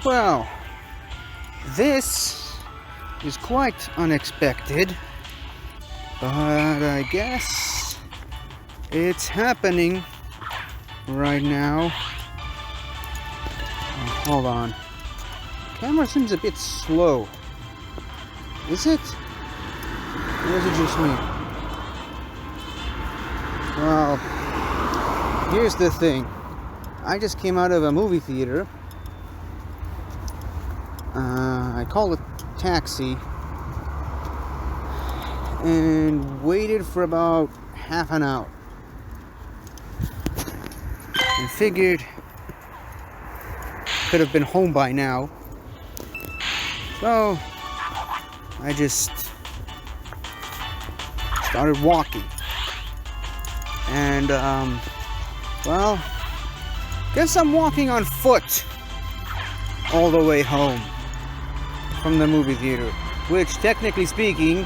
Well, this is quite unexpected, but I guess it's happening right now. Oh, hold on. Camera seems a bit slow. Is it? Or is it just me? Well, here's the thing. I just came out of a movie theater. I called a taxi and waited for about half an hour and figured could have been home by now, so I just started walking. And well, guess I'm walking on foot all the way home from the movie theater, which technically speaking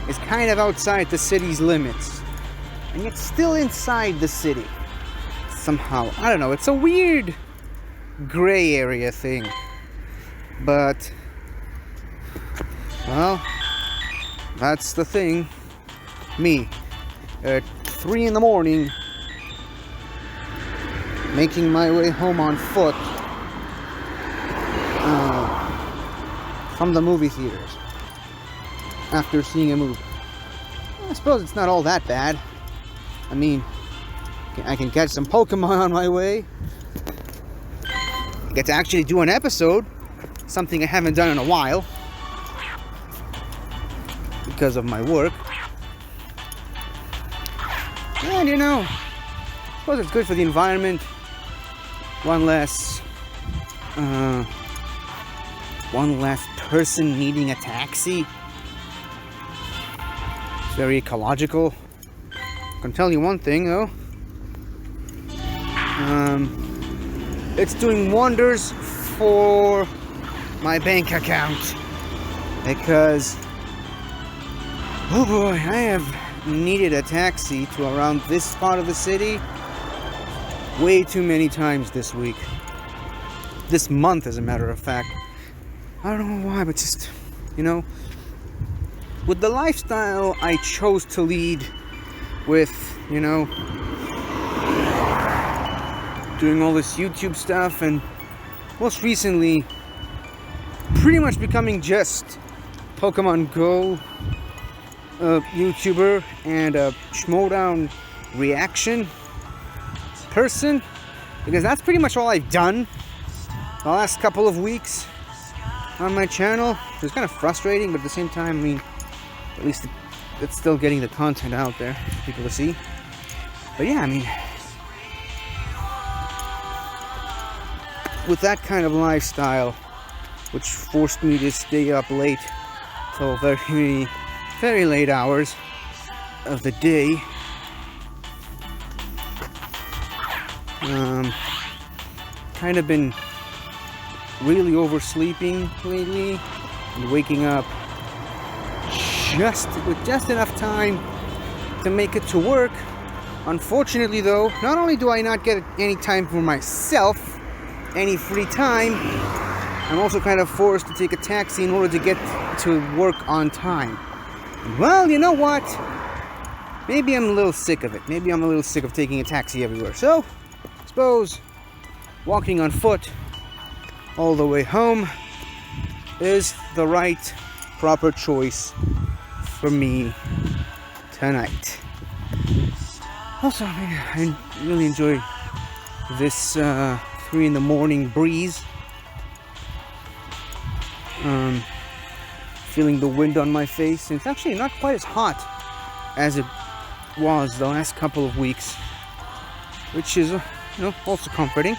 is kind of outside the city's limits, and yet still inside the city somehow. I don't know, it's a weird gray area thing, but well, that's the thing. Me at 3 in the morning making my way home on foot from the movie theaters after seeing a movie. I suppose it's not all that bad. I mean, I can catch some Pokémon on my way. Get to actually do an episode, something I haven't done in a while because of my work. And you know, I suppose it's good for the environment. One less person needing a taxi. It's very ecological. I can tell you one thing though. It's doing wonders for my bank account, because oh boy, I have needed a taxi to around this part of the city way too many times this week. This month, as a matter of fact. I don't know why, but just, you know, with the lifestyle I chose to lead, with, you know, doing all this YouTube stuff, and most recently pretty much becoming just Pokemon Go YouTuber and a Schmodown reaction person, because that's pretty much all I've done the last couple of weeks on my channel. It's kind of frustrating, but at the same time, I mean, at least it's still getting the content out there for people to see. But yeah, I mean, with that kind of lifestyle, which forced me to stay up late till very late hours of the day, kind of been really oversleeping lately and waking up with just enough time to make it to work. Unfortunately though, not only do I not get any time for myself, any free time, I'm also kind of forced to take a taxi in order to get to work on time. Well, you know what? Maybe I'm a little sick of it. Maybe I'm a little sick of taking a taxi everywhere. So, I suppose walking on foot all the way home is the right, proper choice for me tonight. Also, I mean, I really enjoy this 3 in the morning breeze. Feeling the wind on my face. And it's actually not quite as hot as it was the last couple of weeks, which is, you know, also comforting.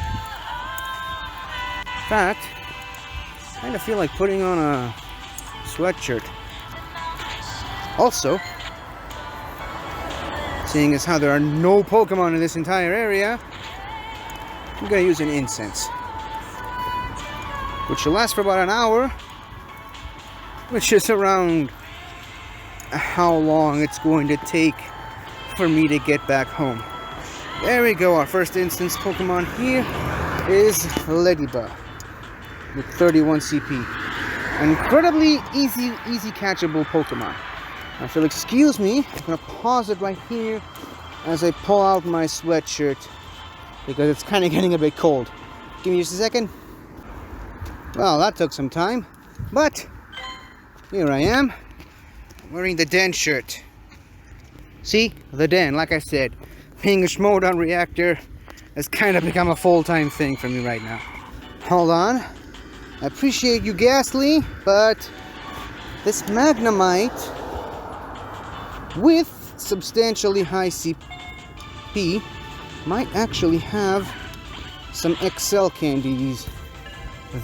In fact, I kind of feel like putting on a sweatshirt. Also, seeing as how there are no Pokemon in this entire area, I'm gonna use an incense, which will last for about an hour, which is around how long it's going to take for me to get back home. There we go, our first instance Pokemon here is Ladybug. with 31 CP. An incredibly easy catchable Pokemon. Now, if you'll excuse me, I'm gonna pause it right here as I pull out my sweatshirt because it's kind of getting a bit cold. Give me just a second. Well, that took some time, but here I am wearing the Den shirt. See, the Den, like I said, being a Schmodown reactor has kind of become a full-time thing for me right now. Hold on. I appreciate you, Ghastly, but this Magnemite with substantially high CP might actually have some XL candies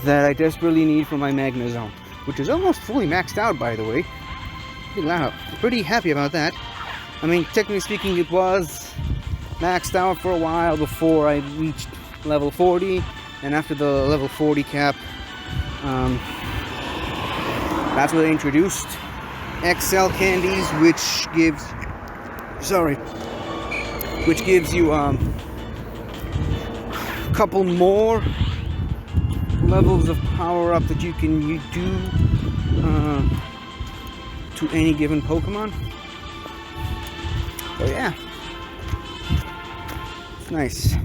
that I desperately need for my Magnezone, which is almost fully maxed out, by the way. Pretty happy about that. I mean, technically speaking, it was maxed out for a while before I reached level 40, and after the level 40 cap, that's where they introduced XL candies, which gives you a couple more levels of power up that you can do to any given Pokemon. So yeah, it's nice,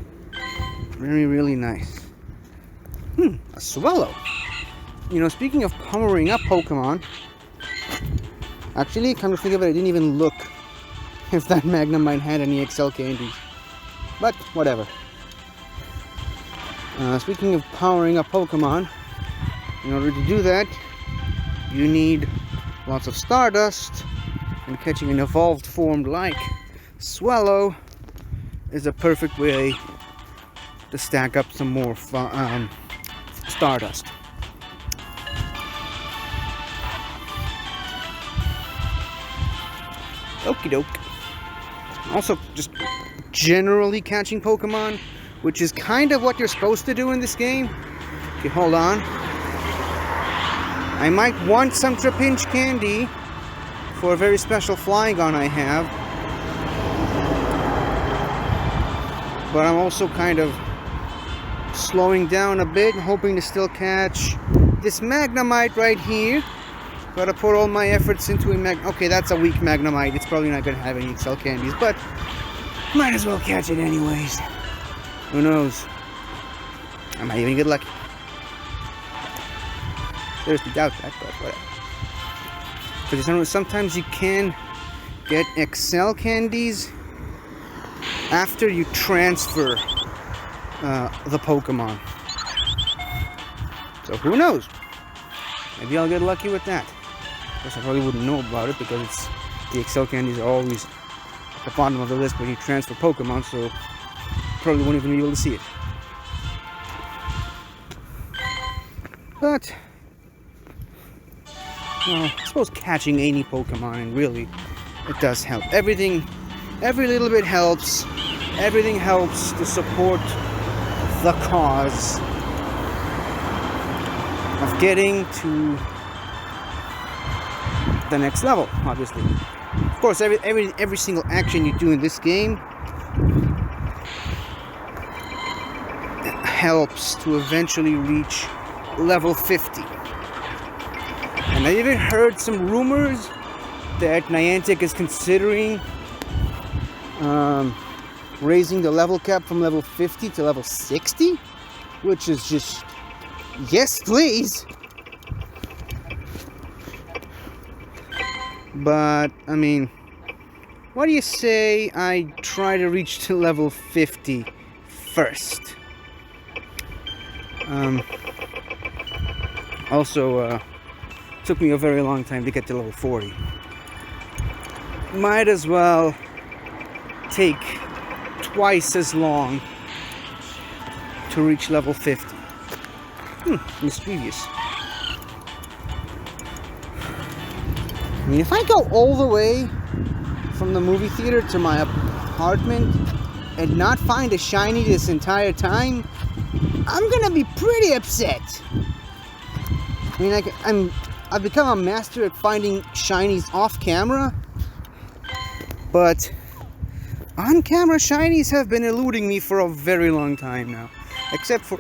really nice. A Swallow. You know, speaking of powering up Pokemon, actually, come to think of it, I didn't even look if that Magnemite had any XL candies, but whatever. Speaking of powering up Pokemon, in order to do that, you need lots of Stardust, and catching an evolved form like Swallow is a perfect way to stack up some more Stardust. Okie doke. Also, just generally catching Pokemon, which is kind of what you're supposed to do in this game. Okay, hold on. I might want some Trapinch candy for a very special Flygon I have, but I'm also kind of slowing down a bit, hoping to still catch this Magnemite right here. Gotta put all my efforts into a okay, that's a weak Magnemite. It's probably not gonna have any XL candies, but might as well catch it anyways. Who knows? I might even get lucky. Seriously doubt that, but whatever. Because sometimes you can get XL candies after you transfer the Pokemon. So who knows? Maybe I'll get lucky with that. Of course, I probably wouldn't know about it because the XL candies are always at the bottom of the list when you transfer Pokemon, so probably won't even be able to see it. But, well, I suppose catching any Pokemon, and really, it does help. Every little bit helps. Everything helps to support the cause of getting to the next level, obviously. Of course, every single action you do in this game helps to eventually reach level 50. And I even heard some rumors that Niantic is considering raising the level cap from level 50 to level 60, which is just, yes please. But, I mean, what do you say I try to reach to level 50 first? Also, took me a very long time to get to level 40. Might as well take twice as long to reach level 50. Mischievous. I mean, if I go all the way from the movie theater to my apartment and not find a shiny this entire time, I'm gonna be pretty upset. I mean, I've become a master at finding shinies off camera, but on camera shinies have been eluding me for a very long time now. Except for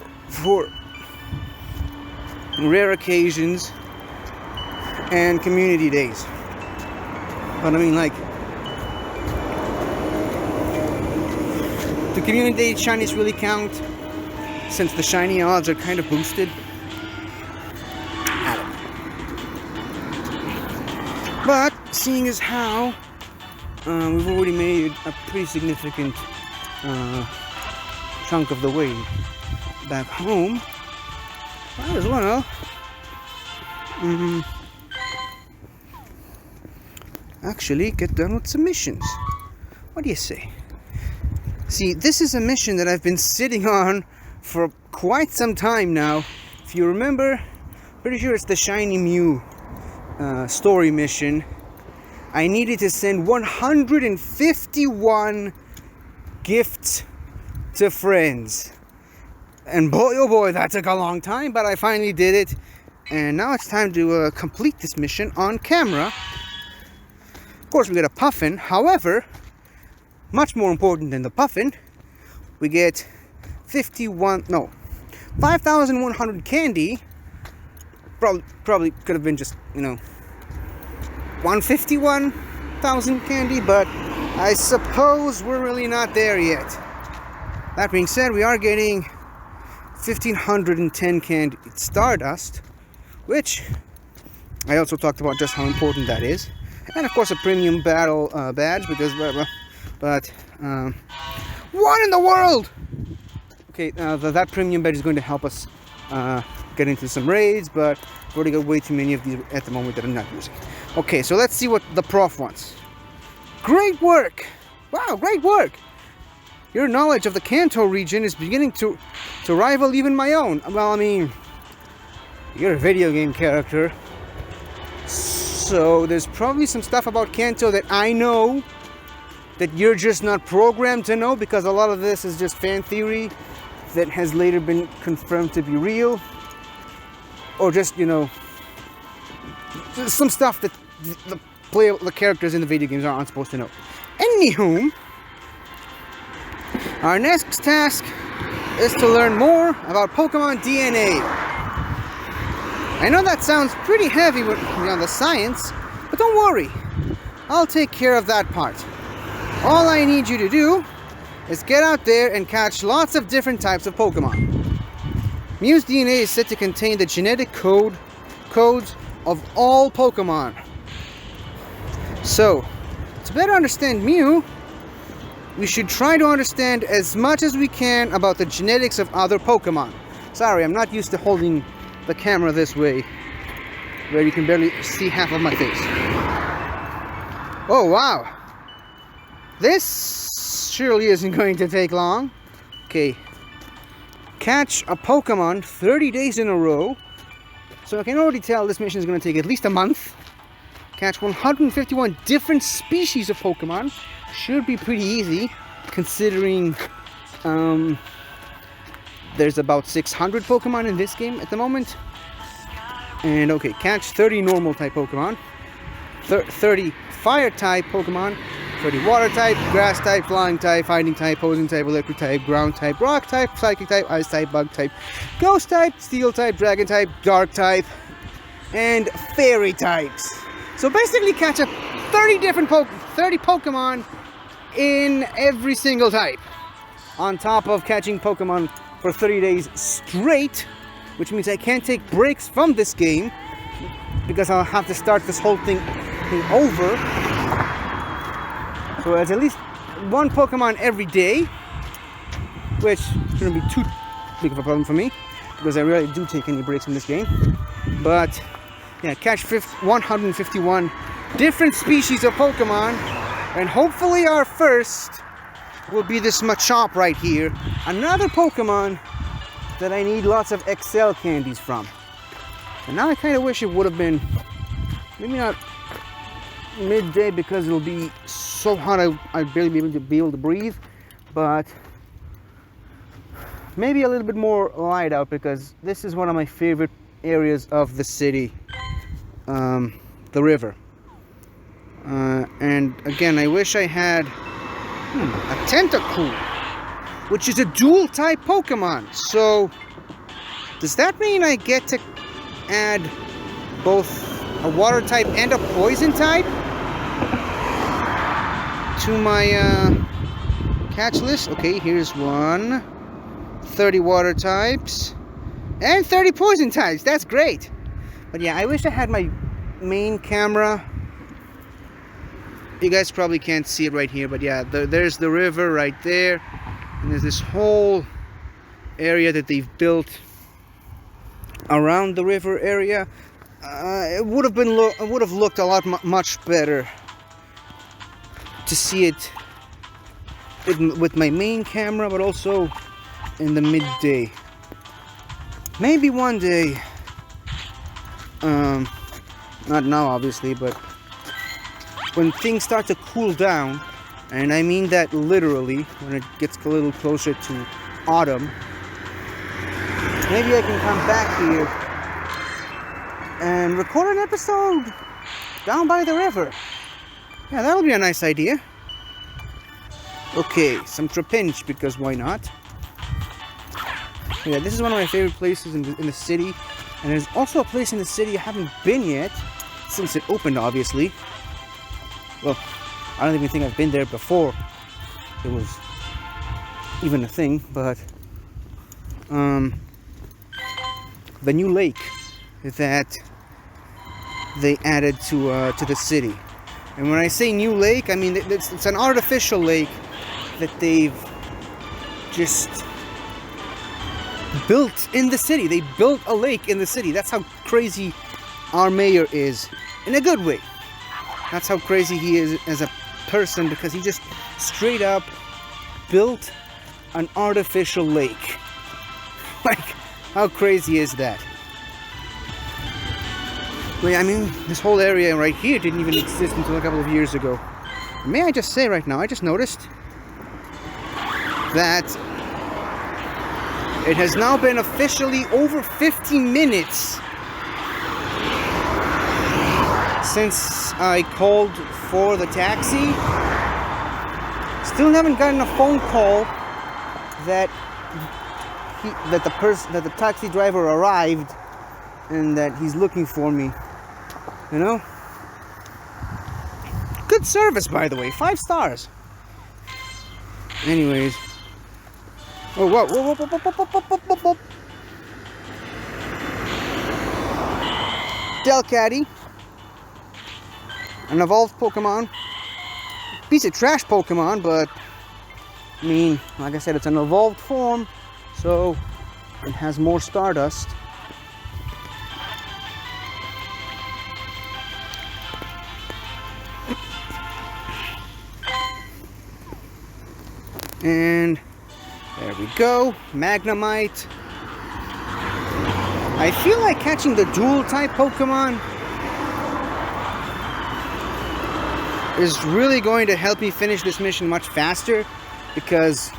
rare occasions, and community days. But I mean, like, do community day shinies really count, since the shiny odds are kind of boosted? I don't know. But seeing as how we've already made a pretty significant chunk of the way back home, might as well actually get done with some missions. What do you say? See, this is a mission that I've been sitting on for quite some time now. If you remember, pretty sure it's the Shiny Mew story mission. I needed to send 151 gifts to friends. And boy, oh boy, that took a long time, but I finally did it. And now it's time to complete this mission on camera. Of course, we get a puffin. However, much more important than the puffin, we get 5,100 candy. Probably could have been just, 151,000 candy, but I suppose we're really not there yet. That being said, we are getting 1,510 candy Stardust, which I also talked about just how important that is. And of course a premium battle badge, because but what in the world? Okay, that premium badge is going to help us get into some raids, but I've already got way too many of these at the moment that I'm not using. Okay, so let's see what the prof wants. Great work! Wow, great work! Your knowledge of the Kanto region is beginning to rival even my own. Well, I mean, you're a video game character, so there's probably some stuff about Kanto that I know that you're just not programmed to know, because a lot of this is just fan theory that has later been confirmed to be real, or just, some stuff that the characters in the video games aren't supposed to know. Anywho, our next task is to learn more about Pokemon DNA. I know that sounds pretty heavy with the science, but don't worry, I'll take care of that part. All I need you to do is get out there and catch lots of different types of Pokemon. Mew's DNA is said to contain the genetic codes of all Pokemon. So, to better understand Mew, we should try to understand as much as we can about the genetics of other Pokemon. Sorry, I'm not used to holding the camera this way, where you can barely see half of my face. Oh wow! This surely isn't going to take long. Okay. Catch a Pokemon 30 days in a row. So I can already tell this mission is going to take at least a month. Catch 151 different species of Pokemon. Should be pretty easy, considering there's about 600 Pokemon in this game at the moment. And okay, catch 30 normal type Pokemon, 30 fire type Pokemon, 30 water type, grass type, flying type, fighting type, poison type, electric type, ground type, rock type, psychic type, ice type, bug type, ghost type, steel type, dragon type, dark type, and fairy types. So basically catch up 30 Pokemon in every single type, on top of catching Pokemon for 30 days straight, which means I can't take breaks from this game, because I'll have to start this whole thing over. So it's at least one Pokemon every day, which shouldn't be too big of a problem for me, because I rarely do take any breaks in this game. But yeah, catch 151 different species of Pokemon, and hopefully our first will be this Machop right here, another Pokemon that I need lots of XL candies from. And now I kind of wish it would have been, maybe not midday, because it'll be so hot I'd barely be able to breathe, but maybe a little bit more light out, because this is one of my favorite areas of the city, the river. And again, I wish I had a Tentacool, which is a dual type Pokemon. So does that mean I get to add both a water type and a poison type to my catch list. Okay, here's 30 water types and 30 poison types. That's great. But yeah, I wish I had my main camera. You guys probably can't see it right here, but yeah, there's the river right there, and there's this whole area that they've built around the river area. It would have looked a lot much better to see it with my main camera, but also in the midday. Maybe one day, not now obviously, but when things start to cool down, and I mean that literally, when it gets a little closer to autumn, maybe I can come back here and record an episode down by the river. Yeah, that'll be a nice idea. Okay, some trapinch, because why not? Yeah, this is one of my favorite places in the city, and there's also a place in the city I haven't been yet, since it opened, obviously. Well, I don't even think I've been there before it was even a thing, but the new lake that they added to the city. And when I say new lake, I mean it's an artificial lake that they've just built in the city. They built a lake in the city. That's how crazy our mayor is, in a good way. That's how crazy he is as a person, because he just straight up built an artificial lake. Like, how crazy is that? I mean, this whole area right here didn't even exist until a couple of years ago. May I just say right now, I just noticed that it has now been officially over 50 minutes since I called for the taxi. Still haven't gotten a phone call that the taxi driver arrived and that he's looking for me. You know? Good service, by the way. 5 stars. Anyways. Oh, whoa, whoa, whoa, whoa, whoa, whoa, whoa, whoa, whoa. Delcatty. An evolved Pokemon. Piece of trash Pokemon, but I mean, like I said, it's an evolved form, so it has more Stardust. And there we go, Magnemite. I feel like catching the dual type Pokemon is really going to help me finish this mission much faster, because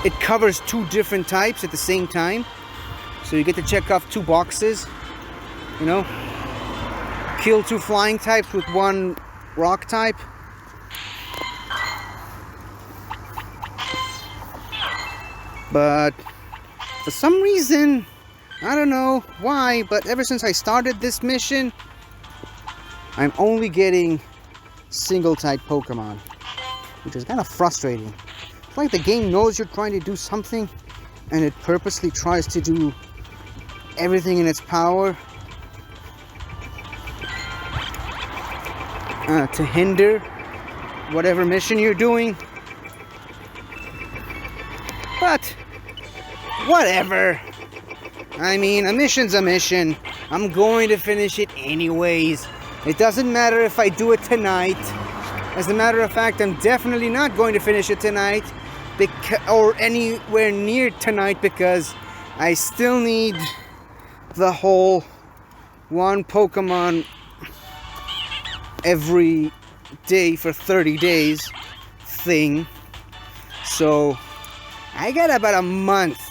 it covers 2 different types at the same time. So you get to check off 2 boxes, you know, kill 2 flying types with 1 rock type. But for some reason, I don't know why, but ever since I started this mission, I'm only getting single type Pokemon, which is kind of frustrating. It's like the game knows you're trying to do something, and it purposely tries to do everything in its power to hinder whatever mission you're doing. But whatever. I mean, a mission's a mission. I'm going to finish it anyways. It doesn't matter if I do it tonight. As a matter of fact, I'm definitely not going to finish it tonight, or anywhere near tonight, because I still need the whole 1 Pokemon every day for 30 days thing. So I got about a month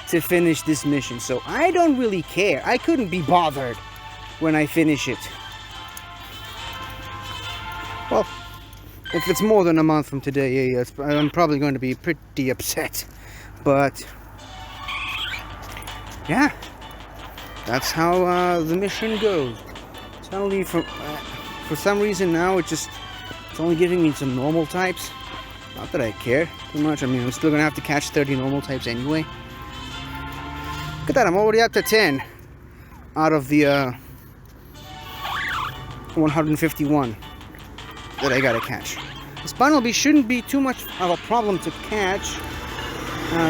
to finish this mission, so I don't really care. I couldn't be bothered when I finish it. Well, if it's more than a month from today, yeah, I'm probably going to be pretty upset. But yeah, that's how the mission goes. Suddenly, for some reason now, it's only giving me some normal types. Not that I care too much. I mean, I'm still gonna have to catch 30 normal types anyway. Look at that, I'm already up to 10 out of the 151 that I gotta catch. This Bunnelby shouldn't be too much of a problem to catch.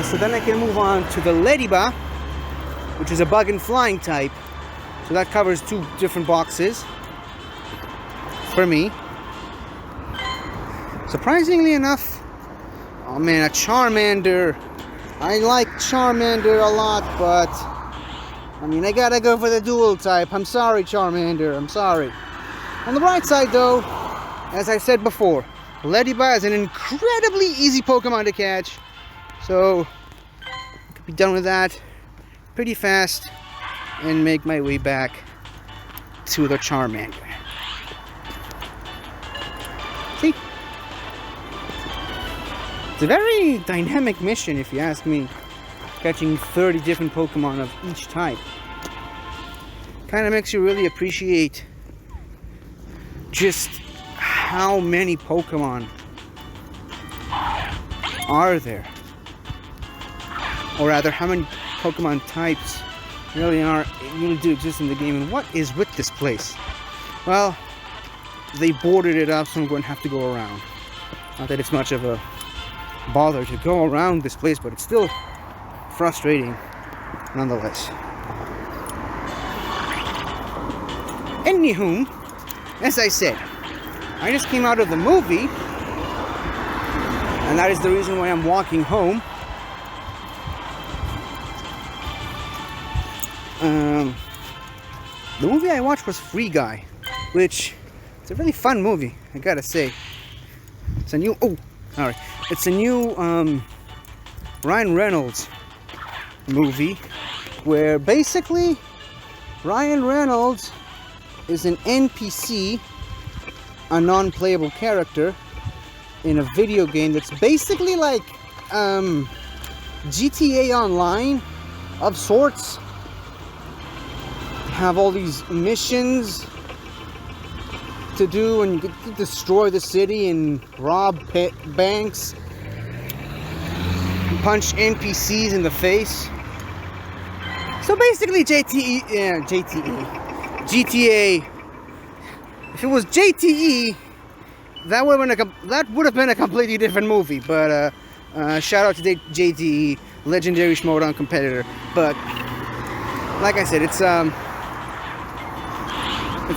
So then I can move on to the Ladyba, which is a bug and flying type. So that covers 2 different boxes for me. Surprisingly enough, oh man, a Charmander. I like Charmander a lot, but I mean, I gotta go for the dual type. I'm sorry, Charmander, I'm sorry. On the bright side though, as I said before, Ladyba is an incredibly easy Pokemon to catch. So, I could be done with that pretty fast and make my way back to the Charmander. See? It's a very dynamic mission, if you ask me. Catching 30 different Pokemon of each type. Kind of makes you really appreciate just how many Pokemon are there. Or rather, how many Pokemon types really do exist in the game, and what is with this place? Well, they boarded it up, so I'm going to have to go around. Not that it's much of a bother to go around this place, but it's still frustrating nonetheless. Anywho, as I said, I just came out of the movie, and that is the reason why I'm walking home. The movie I watched was Free Guy, which it's a really fun movie, I gotta say. It's a new Ryan Reynolds movie, where basically Ryan Reynolds is an NPC, a non-playable character in a video game that's basically like GTA Online of sorts. Have all these missions to do, and you get to destroy the city and rob banks, and punch NPCs in the face. So basically GTA. If it was JTE, that would have been a completely different movie. But shout out to JTE, legendary Schmodown competitor. But like I said, it's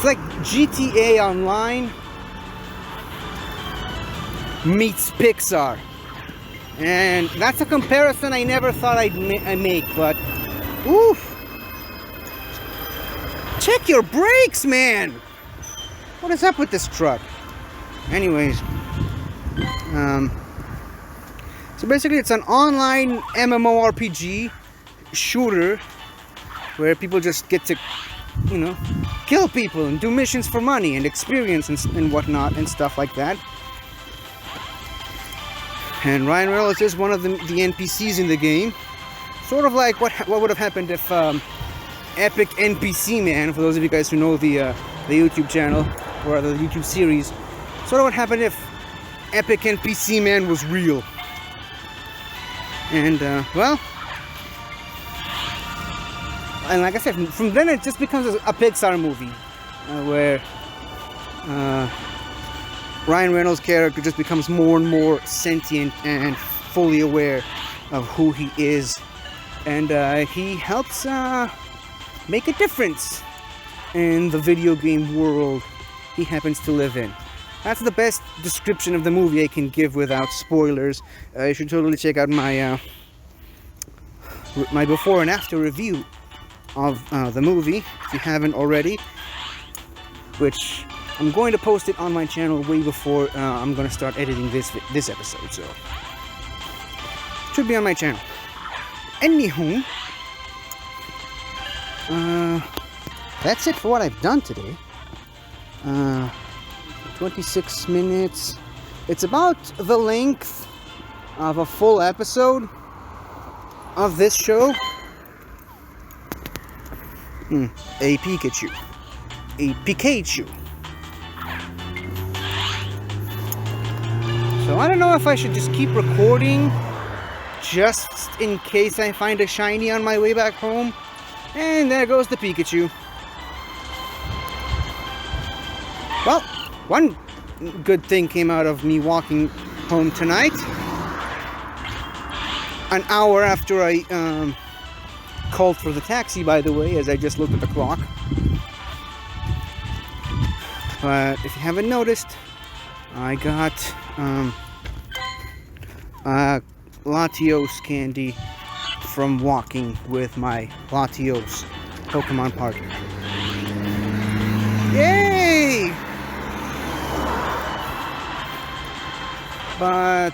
like GTA Online meets Pixar. And that's a comparison I never thought I'd make, but oof. Check your brakes, man! What is up with this truck? Anyways, so basically it's an online MMORPG shooter where people just get to, kill people and do missions for money and experience and whatnot and stuff like that. And Ryan Reynolds is one of the NPCs in the game. Sort of like what would have happened if Epic NPC Man, for those of you guys who know the YouTube channel or the YouTube series, sort of what happened if Epic NPC Man was real. And well, and like I said, from then it just becomes a Pixar movie where Ryan Reynolds' character just becomes more and more sentient and fully aware of who he is, and he helps make a difference in the video game world he happens to live in. That's the best description of the movie I can give without spoilers. You should totally check out my my before and after review of the movie if you haven't already, which I'm going to post it on my channel way before I'm going to start editing this episode, so it should be on my channel. Anywho, that's it for what I've done today. 26 minutes. It's about the length of a full episode of this show. A Pikachu. A Pikachu. So I don't know if I should just keep recording just in case I find a shiny on my way back home. And there goes the Pikachu. Well, one good thing came out of me walking home tonight. An hour after I called for the taxi, by the way, as I just looked at the clock. But if you haven't noticed, I got Latios candy from walking with my Latios Pokemon partner. Yay! But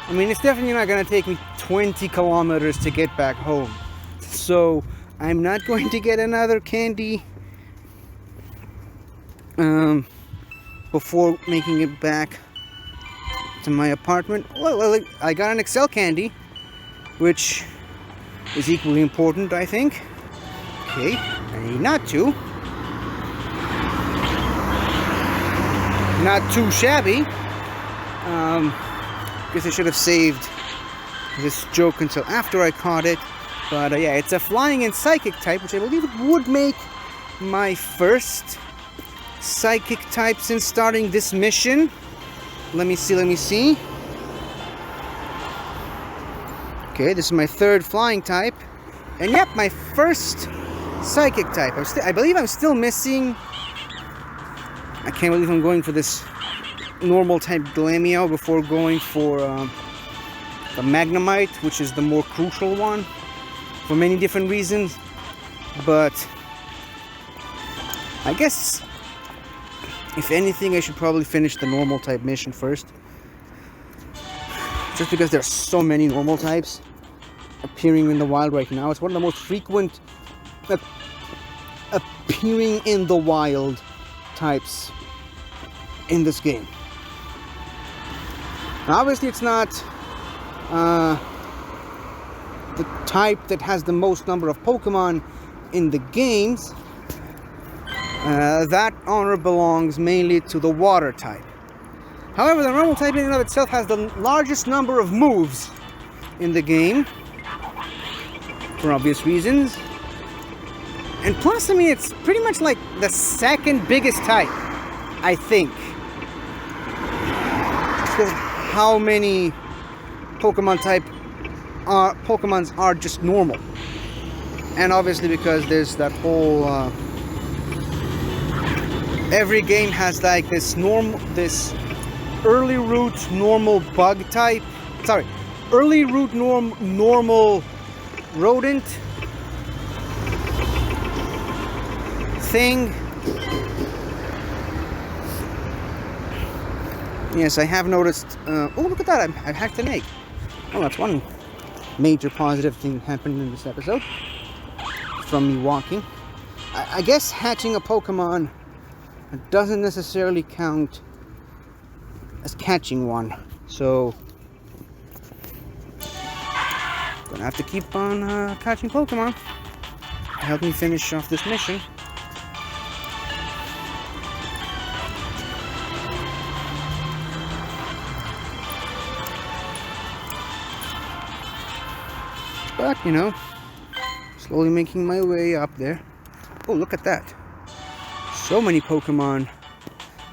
I mean, it's definitely not going to take me 20 kilometers to get back home. So I'm not going to get another candy before making it back to my apartment. Well, I got an Excel candy, which is equally important, I think. Okay, I need not to. Not too shabby. Guess I should have saved this joke until after I caught it. But yeah, it's a flying and psychic type, which I believe it would make my first psychic type since starting this mission. Let me see. Okay, this is my third flying type. And yep, my first psychic type. I believe I'm still missing... I can't believe I'm going for this normal type Glameow before going for the Magnemite, which is the more crucial one for many different reasons. But I guess if anything, I should probably finish the normal type mission first, just because there's so many normal types appearing in the wild right now. It's one of the most frequent appearing in the wild types in this game. Now, obviously, it's not the type that has the most number of Pokemon in the games. That honor belongs mainly to the water type. However, the normal type in and of itself has the largest number of moves in the game, for obvious reasons. And plus, I mean, it's pretty much like the second biggest type, I think. Because how many Pokemons are just normal. And obviously because there's that whole every game has like this early root normal bug type. Sorry, early root normal rodent thing. Yes, I have noticed. Oh, look at that! I've hacked an egg. Oh, that's one major positive thing that happened in this episode from me walking. I guess hatching a Pokemon doesn't necessarily count as catching one, so gonna have to keep on catching Pokemon to help me finish off this mission. But, you know, slowly making my way up there. Oh, look at that. So many Pokemon.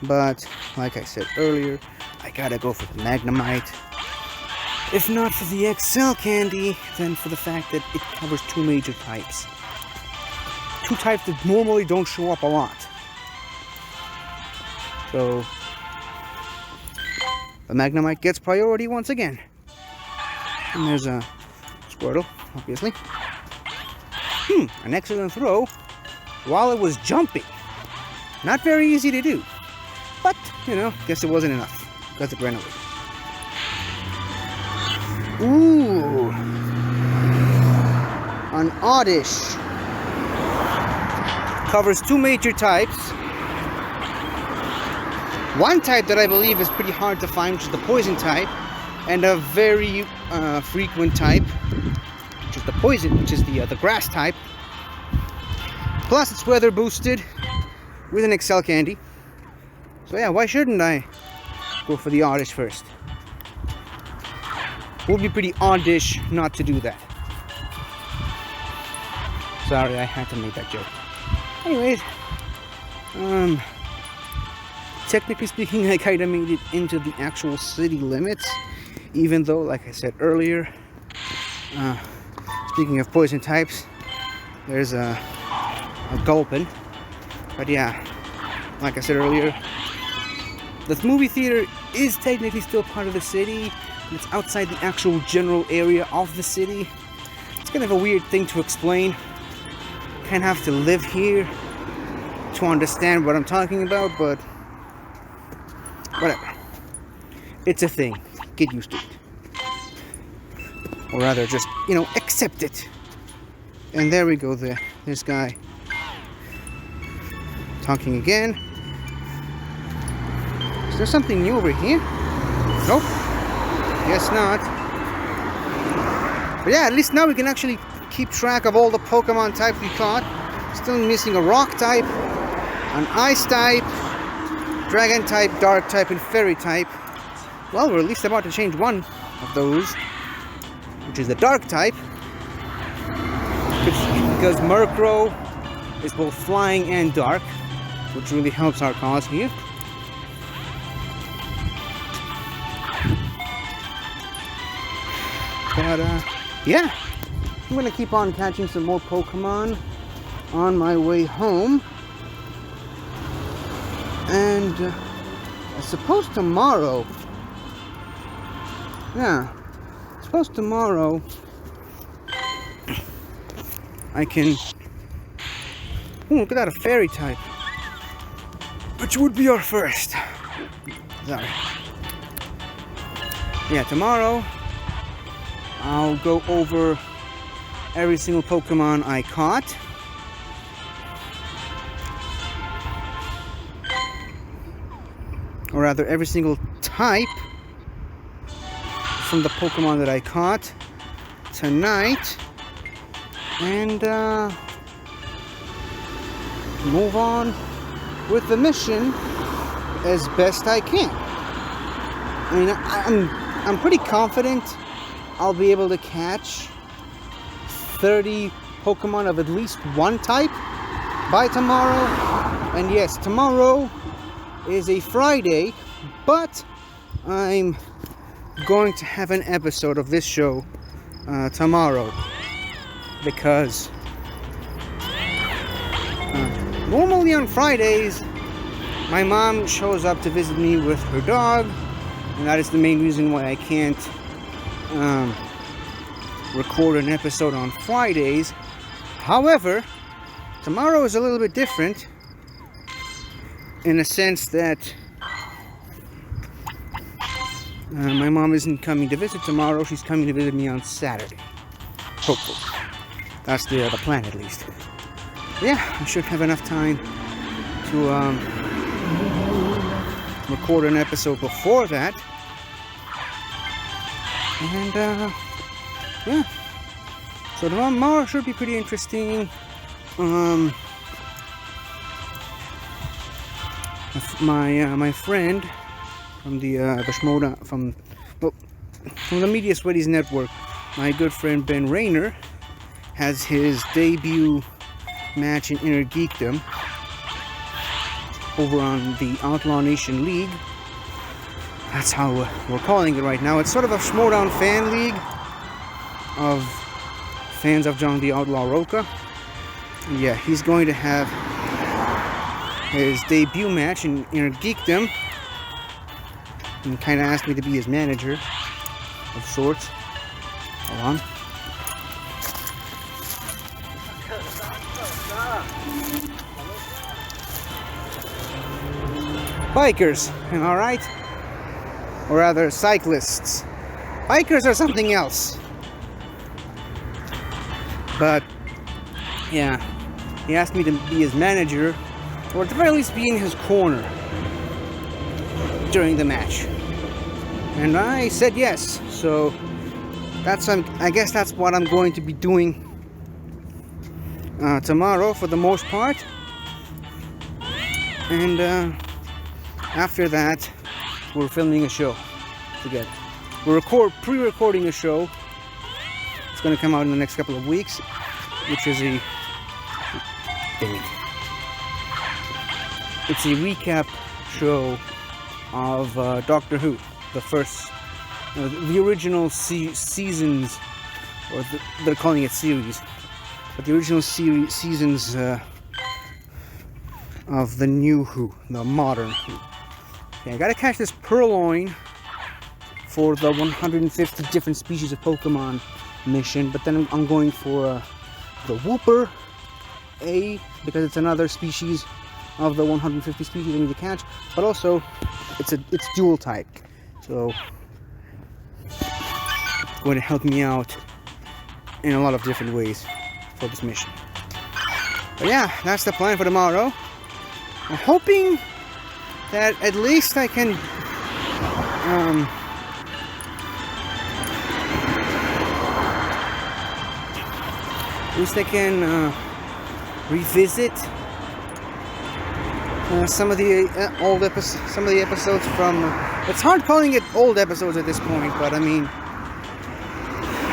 But, like I said earlier, I gotta go for the Magnemite. If not for the XL candy, then for the fact that it covers two major types. Two types that normally don't show up a lot. So, the Magnemite gets priority once again. And there's a Squirtle, obviously. An excellent throw while it was jumping. Not very easy to do. But, you know, guess it wasn't enough because it ran away. Ooh. An Oddish. Covers two major types. One type that I believe is pretty hard to find, which is the poison type. And a very frequent type, which is the grass type. Plus, it's weather boosted with an Excel candy. So yeah, why shouldn't I go for the oddish first? Would be pretty oddish not to do that. Sorry, I had to make that joke. Anyways, technically speaking, I kind of made it into the actual city limits, even though, like I said earlier, speaking of poison types, there's a Gulpin. But yeah, like I said earlier, the movie theater is technically still part of the city. It's outside the actual general area of the city. It's kind of a weird thing to explain. Kind of have to live here to understand what I'm talking about, but whatever. It's a thing. Get used to it. Or rather, just, accept it. And there we go there. This guy talking again. Is there something new over here? Nope. Guess not. But yeah, at least now we can actually keep track of all the Pokemon types we caught. Still missing a rock type, an ice type, dragon type, dark type, and fairy type. Well, we're at least about to change one of those, which is the dark type. Because Murkrow is both flying and dark, which really helps our cause here. But yeah, I'm gonna keep on catching some more Pokemon on my way home. And I suppose tomorrow, I can, look at that, a fairy type, which would be our first. Sorry. Yeah, tomorrow I'll go over every single Pokemon I caught. Or rather, every single type from the Pokemon that I caught tonight. And move on with the mission as best I can. I mean, I'm pretty confident I'll be able to catch 30 Pokemon of at least one type by tomorrow. And yes, tomorrow is a Friday, but I'm going to have an episode of this show tomorrow, because normally on Fridays my mom shows up to visit me with her dog, and that is the main reason why I can't record an episode on Fridays. However, tomorrow is a little bit different in a sense that my mom isn't coming to visit tomorrow. She's coming to visit me on Saturday. Hopefully. That's the plan, at least. But yeah, I should have enough time to record an episode before that. And yeah, so tomorrow should be pretty interesting. My friend from the Schmoda, from the Media Sweaties Network, my good friend Ben Rayner, has his debut match in Inner Geekdom over on the Outlaw Nation League. That's how we're calling it right now. It's sort of a Schmodown fan league of fans of John the Outlaw Roca. And yeah, he's going to have his debut match in Inner Geekdom, and kind of asked me to be his manager of sorts. Hold on. Bikers, all right? Or rather, cyclists. Bikers are something else. But yeah, he asked me to be his manager, or at the very least be in his corner during the match, and I said yes. So that's I guess that's what I'm going to be doing tomorrow for the most part. And after that, we're filming a show together. We're pre-recording a show. It's going to come out in the next couple of weeks, which is it's a recap show of Doctor Who, the first, the original seasons, or they're calling it series, but the original seasons of the new Who, the modern Who. Okay, I gotta catch this purloin for the 150 different species of Pokemon mission, but then I'm going for the Wooper A, because it's another species of the 150 species I need to catch, but also it's dual type, so it's going to help me out in a lot of different ways for this mission. But yeah, that's the plan for tomorrow. I'm hoping that at least I can revisit some of the episodes from. It's hard calling it old episodes at this point, but I mean,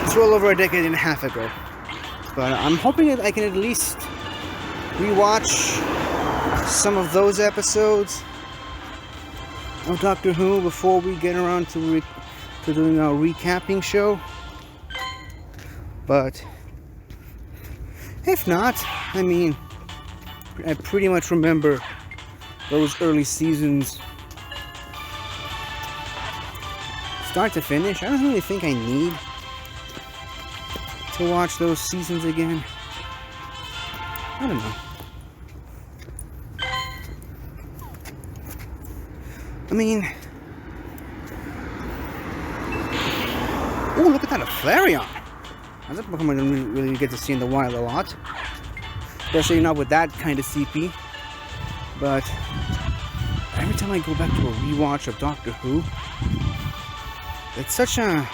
it's well over a decade and a half ago. But I'm hoping that I can at least rewatch some of those episodes of Doctor Who before we get around to doing our recapping show. But if not, I mean, I pretty much remember those early seasons start to finish. I don't really think I need to watch those seasons again. I don't know. I mean, oh, look at that, a Flareon. That's a Pokemon I don't really get to see in the wild a lot, especially not with that kind of CP. But every time I go back to a rewatch of Doctor Who, it's such an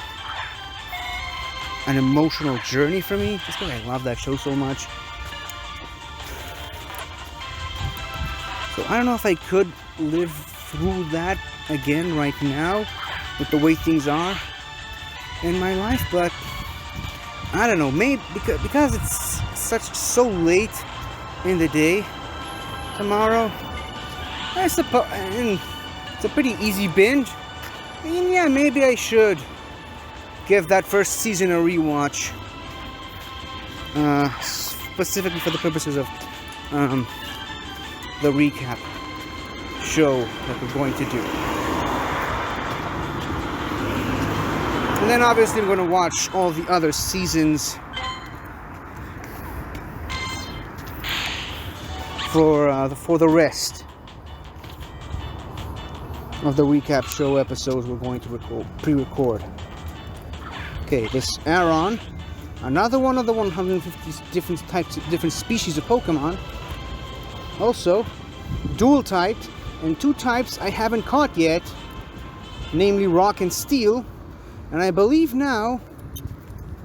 emotional journey for me, just because I love that show so much. So I don't know if I could live through that again right now with the way things are in my life, but I don't know, maybe because it's so late in the day tomorrow, I suppose, and it's a pretty easy binge, and yeah, maybe I should give that first season a rewatch, specifically for the purposes of the recap show that we're going to do. And then obviously we're going to watch all the other seasons for the rest of the recap show episodes we're going to pre-record. Okay, this Aron, another one of the 150 different species of Pokemon, also dual typed, and two types I haven't caught yet, namely Rock and Steel. And I believe now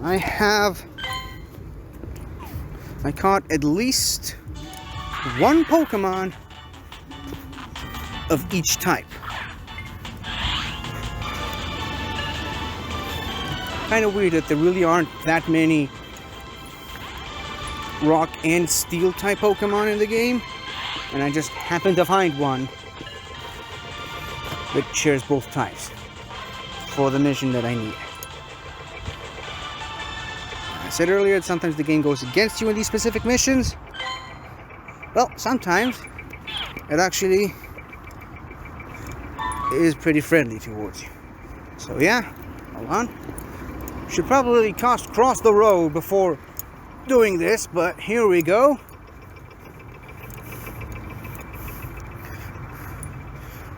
I caught at least one Pokemon of each type. Kind of weird that there really aren't that many Rock and Steel type Pokemon in the game, and I just happened to find one that shares both types for the mission that I need. I said earlier that sometimes the game goes against you in these specific missions. Well, sometimes it actually is pretty friendly towards you. So yeah, hold on. Should probably cross the road before doing this, but here we go.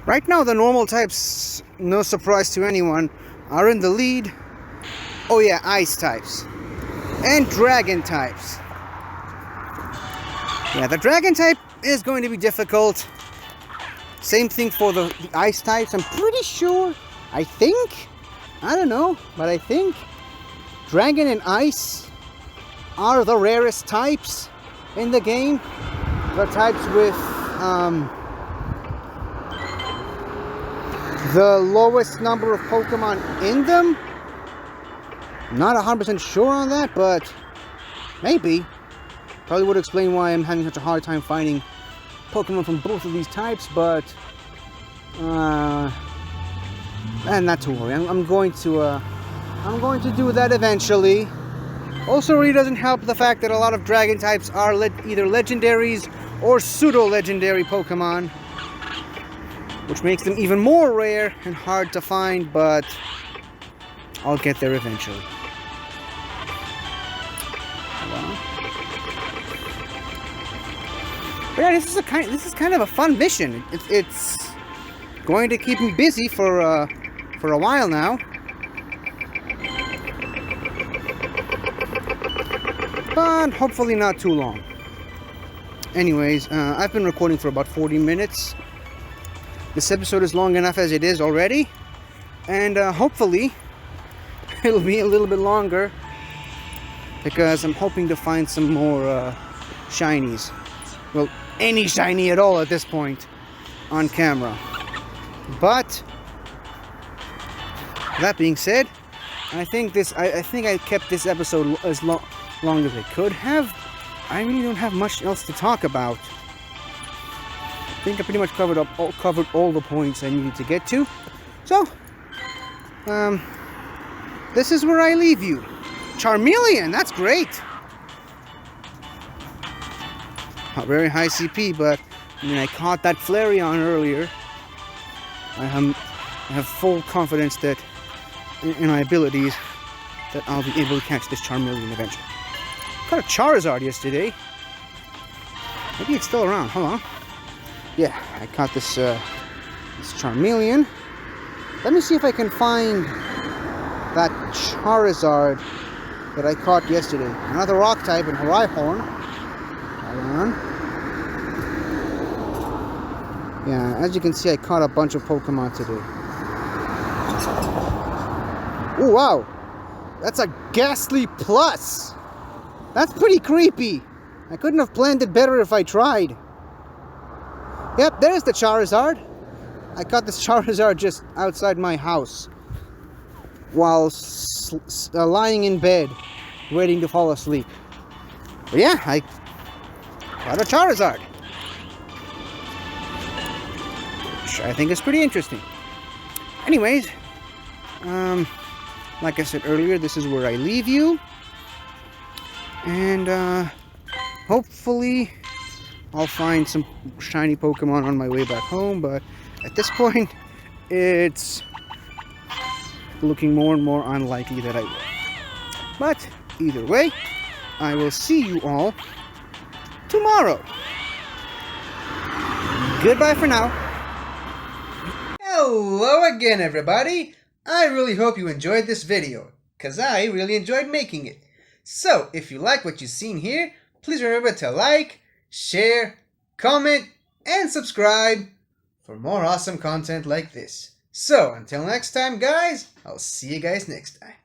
Right now, the normal types, no surprise to anyone, are in the lead. Oh yeah, ice types. And dragon types. Yeah, the dragon type is going to be difficult. Same thing for the ice types. I'm pretty sure, I don't know, but I think dragon and ice are the rarest types in the game. The types with the lowest number of Pokemon in them. Not 100% sure on that, but maybe. Probably would explain why I'm having such a hard time finding Pokemon from both of these types, but and not to worry. I'm going to do that eventually. Also, really doesn't help the fact that a lot of dragon types are either legendaries or pseudo-legendary Pokemon, which makes them even more rare and hard to find, but I'll get there eventually. But yeah, this is kind of a fun mission. It's going to keep me busy for a while now. But hopefully not too long. Anyways, I've been recording for about 40 minutes. This episode is long enough as it is already. And hopefully it'll be a little bit longer, because I'm hoping to find some more shinies. Well, any shiny at all at this point on camera. But that being said, I think I kept this episode as long as I could have. I really don't have much else to talk about. I think I pretty much covered all the points I needed to get to. So, this is where I leave you. Charmeleon, that's great. Not very high CP, but I mean, I caught that Flareon earlier. I have full confidence that in my abilities that I'll be able to catch this Charmeleon eventually. Caught a Charizard yesterday. Maybe it's still around. Hold on. Yeah, I caught this Charmeleon. Let me see if I can find that Charizard that I caught yesterday. Another rock type in Rhyhorn. Hold on. Yeah, as you can see, I caught a bunch of Pokemon today. Oh, wow. That's a Ghastly Plus. That's pretty creepy. I couldn't have planned it better if I tried. Yep, there's the Charizard. I caught this Charizard just outside my house while lying in bed, waiting to fall asleep. But yeah, I caught a Charizard, which I think is pretty interesting. Anyways, like I said earlier, this is where I leave you. And hopefully I'll find some shiny Pokemon on my way back home, but at this point it's looking more and more unlikely that I will. But either way, I will see you all tomorrow. Goodbye for now. Hello again, everybody. I really hope you enjoyed this video, because I really enjoyed making it. So, if you like what you've seen here, please remember to like, share, comment, and subscribe for more awesome content like this. So, until next time, guys, I'll see you guys next time.